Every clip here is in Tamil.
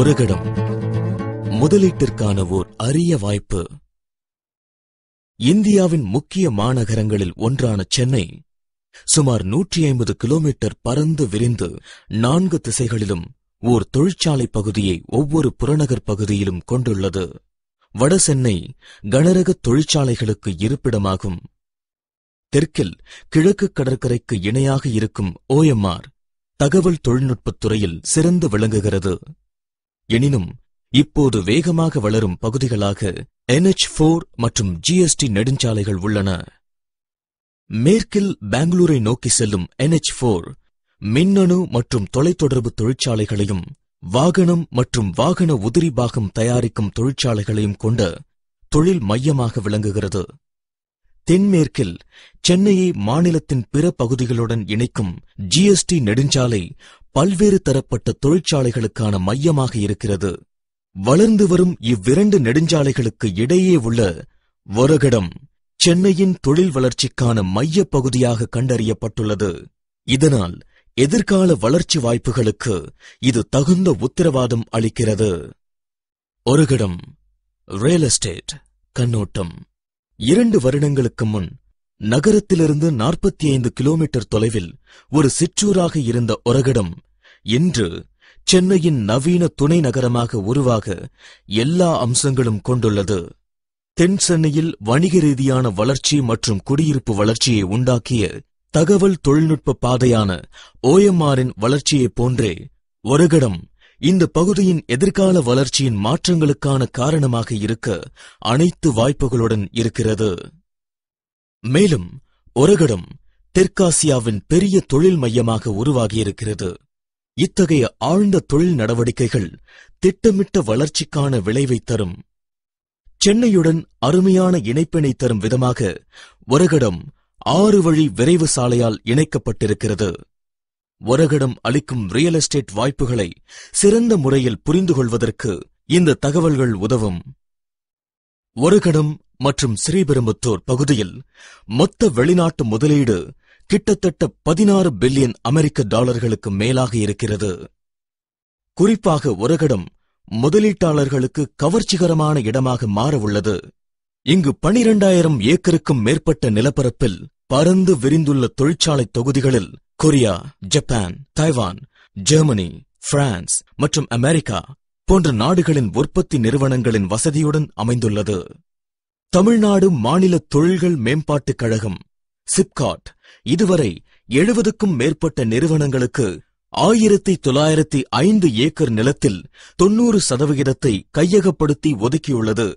ஒரகடம் முதலீட்டிற்கான ஓர் அரிய வாய்ப்பு. இந்தியாவின் முக்கிய மாநகரங்களில் ஒன்றான சென்னை சுமார் 150 கிலோமீட்டர் பறந்து விரிந்து 4 திசைகளிலும் ஓர் தொழிற்சாலை பகுதியை ஒவ்வொரு புறநகர் பகுதியிலும் கொண்டுள்ளது. வடசென்னை கனரக தொழிற்சாலைகளுக்கு இருப்பிடமாகும். தெற்கில் கிழக்கு கடற்கரைக்கு இணையாக இருக்கும் OMR தகவல் தொழில்நுட்பத் துறையில் சிறந்து விளங்குகிறது. எனினும் இப்போது வேகமாக வளரும் பகுதிகளாக NH4 மற்றும் GST நெடுஞ்சாலைகள் உள்ளன. மேற்கில் பெங்களூரை நோக்கி செல்லும் NH4 மின்னணு மற்றும் தொலைத்தொடர்பு தொழிற்சாலைகளையும் வாகனம் மற்றும் வாகன உதிரி பாகம் தயாரிக்கும் தொழிற்சாலைகளையும் கொண்ட தொழில் மையமாக விளங்குகிறது. தென்மேற்கில் சென்னையை மாநிலத்தின் பிற பகுதிகளுடன் இணைக்கும் GST நெடுஞ்சாலை பல்வேறு தரப்பட்ட தொழிற்சாலைகளுக்கான மையமாக இருக்கிறது. வளர்ந்து வரும் இவ்விரண்டு நெடுஞ்சாலைகளுக்கு இடையே உள்ள ஒரகடம் சென்னையின் தொழில் வளர்ச்சிக்கான மைய பகுதியாக கண்டறியப்பட்டுள்ளது. இதனால் எதிர்கால வளர்ச்சி வாய்ப்புகளுக்கு இது தகுந்த உத்தரவாதம் அளிக்கிறது. ஒரகடம் ரியல் எஸ்டேட் கண்ணோட்டம். 2 வருடங்களுக்கு முன் நகரத்திலிருந்து 45 கிலோமீட்டர் தொலைவில் ஒரு சிற்றூராக இருந்த ஒரகடம் இன்று சென்னையின் நவீன துணை நகரமாக உருவாக எல்லா அம்சங்களும் கொண்டுள்ளது. தென் சென்னையில் வணிக ரீதியான வளர்ச்சி மற்றும் குடியிருப்பு வளர்ச்சியை உண்டாக்கிய தகவல் தொழில்நுட்ப பாதையான OMRின் வளர்ச்சியைப் போன்றே ஒரகடம் இந்த பகுதியின் எதிர்கால வளர்ச்சியின் மாற்றங்களுக்கான காரணமாக இருக்க அனைத்து வாய்ப்புகளுடன் இருக்கிறது. மேலும் ஒரகடம் தெற்காசியாவின் பெரிய தொழில் மையமாக உருவாகியிருக்கிறது. இத்தகைய ஆழ்ந்த தொழில் நடவடிக்கைகள் திட்டமிட்ட வளர்ச்சிக்கான விளைவை தரும். சென்னையுடன் அருமையான இணைப்பினை தரும் விதமாக ஒரகடம் 6 வழி விரைவு சாலையால் இணைக்கப்பட்டிருக்கிறது. ஒரகடம் அளிக்கும் ரியல் எஸ்டேட் வாய்ப்புகளை சிறந்த முறையில் புரிந்து கொள்வதற்கு இந்த தகவல்கள் உதவும். ஒரகடம் மற்றும் ஸ்ரீபெரும்புத்தூர் பகுதியில் மொத்த வெளிநாட்டு முதலீடு கிட்டத்தட்ட 16 பில்லியன் அமெரிக்க டாலர்களுக்கு மேலாக இருக்கிறது. குறிப்பாக ஒரகடம் முதலீட்டாளர்களுக்கு கவர்ச்சிகரமான இடமாக மாற உள்ளது. இங்கு 12,000 ஏக்கருக்கும் மேற்பட்ட நிலப்பரப்பில் பரந்து விரிந்துள்ள தொழிற்சாலை தொகுதிகளில் Korea, Japan, Taiwan, Germany, France மற்றும் அமெரிக்கா போன்ற நாடுகளின் உற்பத்தி நிறுவனங்களின் வசதியுடன் அமைந்துள்ளது. தமிழ்நாடு மாநில தொழில்கள் மேம்பாட்டுக் கழகம் சிப்காட் இதுவரை 70க்கும் மேற்பட்ட நிறுவனங்களுக்கு 1905 ஏக்கர் நிலத்தில் 90% கையகப்படுத்தி ஒதுக்கியுள்ளது.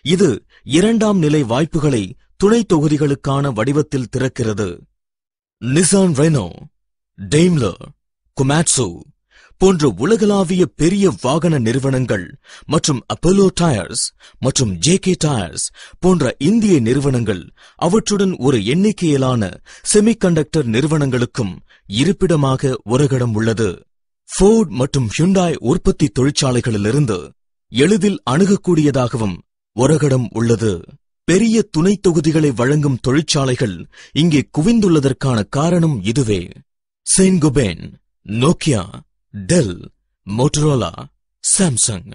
இது 2ஆம் நிலை வாய்ப்புகளை துணை தொகுதிகளுக்கான வடிவத்தில் திறக்கிறது. நிசான் ரெனோ, டெய்ம்லர், கொமாட்சு போன்ற உலகளாவிய பெரிய வாகன நிறுவனங்கள் மற்றும் அப்போலோ டயர்ஸ் மற்றும் JK டயர்ஸ் போன்ற இந்திய நிறுவனங்கள் அவற்றுடன் ஒரு எண்ணிக்கையிலான செமிகண்டக்டர் நிறுவனங்களுக்கும் இருப்பிடமாக ஒரகடம் உள்ளது. ஃபோர்ட் மற்றும் ஹுண்டாய் உற்பத்தி தொழிற்சாலைகளிலிருந்து எளிதில் அணுகக்கூடியதாகவும் ஒரகடம் உள்ளது. பெரிய துணை தொகுதிகளை வழங்கும் தொழிற்சாலைகள் இங்கே குவிந்துள்ளதற்கான காரணம் இதுவே. Saint Gobain, Nokia, Dell, Motorola, Samsung,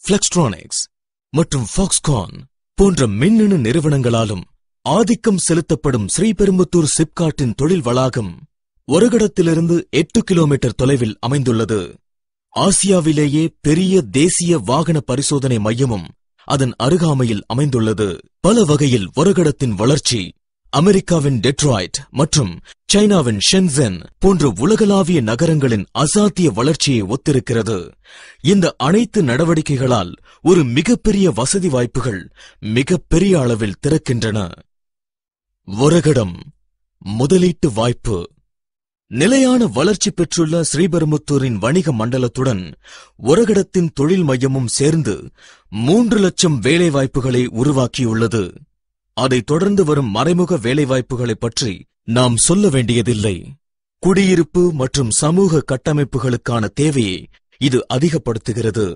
Flextronics மற்றும் ஃபாக்ஸ்கான் போன்ற மின்னணு நிறுவனங்களாலும் ஆதிக்கம் செலுத்தப்படும் ஸ்ரீபெரும்புத்தூர் சிப்காட்டின் தொழில் வளாகம் ஒரகடத்திலிருந்து 8 கிலோமீட்டர் தொலைவில் அமைந்துள்ளது. ஆசியாவிலேயே பெரிய தேசிய வாகன பரிசோதனை மையமும் அதன் அருகாமையில் அமைந்துள்ளது. பல வகையில் ஒரகடத்தின் வளர்ச்சி அமெரிக்காவின் டெட்ராய்ட் மற்றும் சைனாவின் ஷென்சென் போன்ற உலகளாவிய நகரங்களின் அசாத்திய வளர்ச்சியை ஒத்திருக்கிறது. இந்த அனைத்து நடவடிக்கைகளால் ஒரு மிகப்பெரிய வசதி வாய்ப்புகள் மிகப்பெரிய அளவில் திறக்கின்றன. ஒரகடம் முதலீட்டு வாய்ப்பு. நிலையான வளர்ச்சி பெற்றுள்ள ஸ்ரீபெரும்புத்தூரின் வணிக மண்டலத்துடன் ஒரகடத்தின் தொழில் மையமும் சேர்ந்து 3 லட்சம் வேலைவாய்ப்புகளை உருவாக்கியுள்ளது. அதைத் தொடர்ந்து வரும் மறைமுக வேலைவாய்ப்புகளை பற்றி நாம் சொல்ல வேண்டியதில்லை. குடியிருப்பு மற்றும் சமூக கட்டமைப்புகளுக்கான தேவையை இது அதிகப்படுத்துகிறது.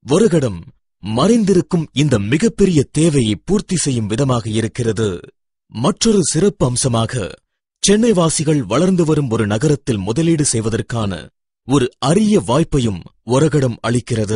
ஒரகடம் மறைந்திருக்கும் இந்த மிகப்பெரிய தேவையை பூர்த்தி செய்யும் விதமாக இருக்கிறது. மற்றொரு சிறப்பு அம்சமாக சென்னை வாசிகள் வளர்ந்து வரும் ஒரு நகரத்தில் முதலீடு செய்வதற்கான ஒரு அரிய வாய்ப்பையும் ஒரகடம் அளிக்கிறது.